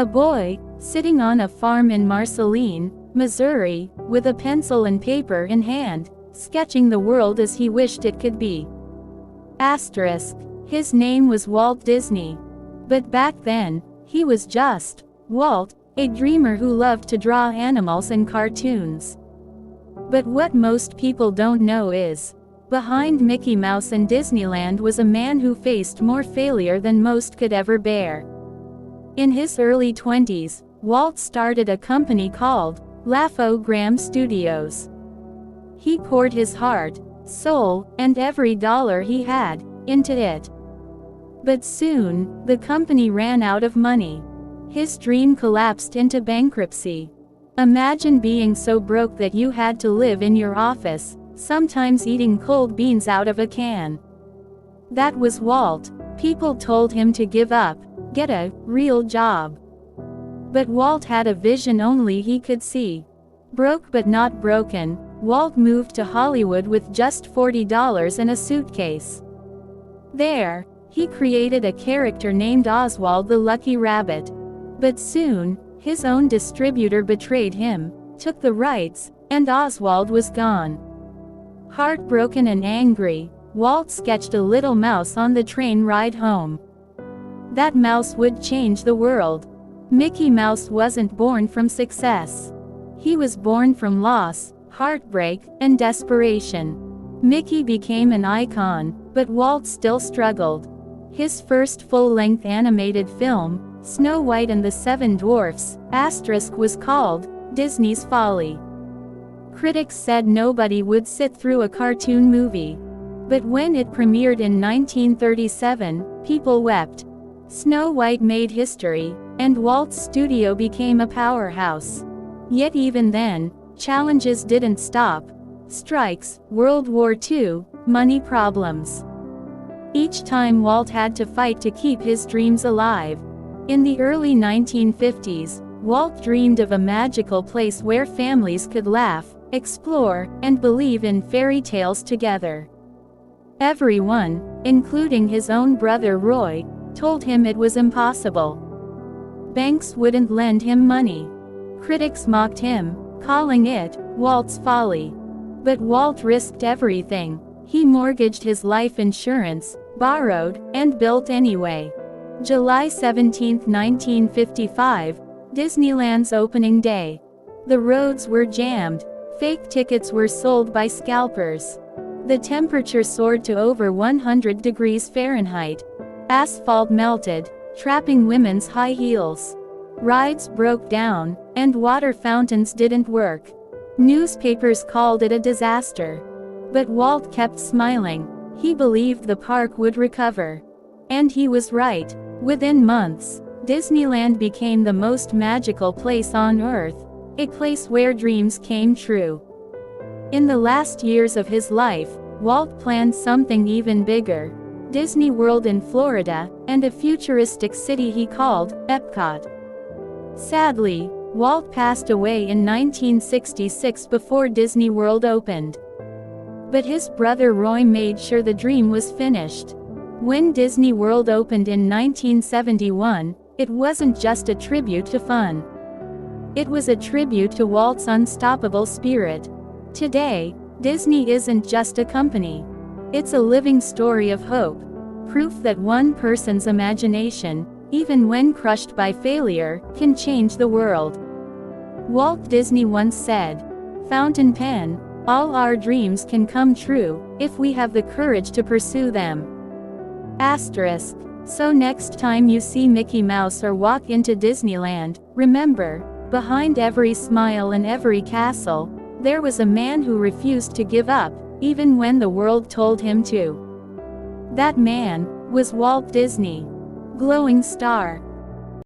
A boy, sitting on a farm in Marceline, Missouri, with a pencil and paper in hand, sketching the world as he wished it could be. Asterisk. His name was Walt Disney. But back then, he was just Walt, a dreamer who loved to draw animals and cartoons. But what most people don't know is, behind Mickey Mouse and Disneyland was a man who faced more failure than most could ever bear. In his early 20s, Walt started a company called Overcame Studios. He poured his heart, soul, and every dollar he had into it. But soon, the company ran out of money. His dream collapsed into bankruptcy. Imagine being so broke that you had to live in your office, sometimes eating cold beans out of a can. That was Walt. People told him to give up, get a real job. But Walt had a vision only he could see. Broke but not broken, Walt moved to Hollywood with just $40 and a suitcase. There, he created a character named Oswald the Lucky Rabbit. But soon, his own distributor betrayed him, took the rights, and Oswald was gone. Heartbroken and angry, Walt sketched a little mouse on the train ride home. That mouse would change the world. Mickey Mouse wasn't born from success. He was born from loss, heartbreak, and desperation. Mickey became an icon, but Walt still struggled. His first full-length animated film, Snow White and the Seven Dwarfs, was called Disney's Folly. Critics said nobody would sit through a cartoon movie. But when it premiered in 1937, people wept. Snow White made history, and Walt's studio became a powerhouse. Yet even then, challenges didn't stop. Strikes, World War II, money problems. Each time Walt had to fight to keep his dreams alive. In the early 1950s, Walt dreamed of a magical place where families could laugh, explore, and believe in fairy tales together. Everyone, including his own brother Roy, told him it was impossible. Banks wouldn't lend him money. Critics mocked him, calling it Walt's folly. But Walt risked everything. He mortgaged his life insurance, borrowed, and built anyway. July 17, 1955, Disneyland's opening day. The roads were jammed. Fake tickets were sold by scalpers. The temperature soared to over 100 degrees Fahrenheit. Asphalt melted, trapping women's high heels. Rides broke down, and water fountains didn't work. Newspapers called it a disaster. But Walt kept smiling. He believed the park would recover. And he was right. Within months, Disneyland became the most magical place on Earth, a place where dreams came true. In the last years of his life, Walt planned something even bigger. Disney World in Florida, and a futuristic city he called Epcot. Sadly, Walt passed away in 1966 before Disney World opened. But his brother Roy made sure the dream was finished. When Disney World opened in 1971, it wasn't just a tribute to fun. It was a tribute to Walt's unstoppable spirit. Today, Disney isn't just a company. It's a living story of hope. Proof that one person's imagination, even when crushed by failure, can change the world. Walt Disney once said, "Fountain pen, all our dreams can come true, if we have the courage to pursue them." Asterisk. So next time you see Mickey Mouse or walk into Disneyland, remember, behind every smile and every castle, there was a man who refused to give up, even when the world told him to. That man was Walt Disney. Glowing star.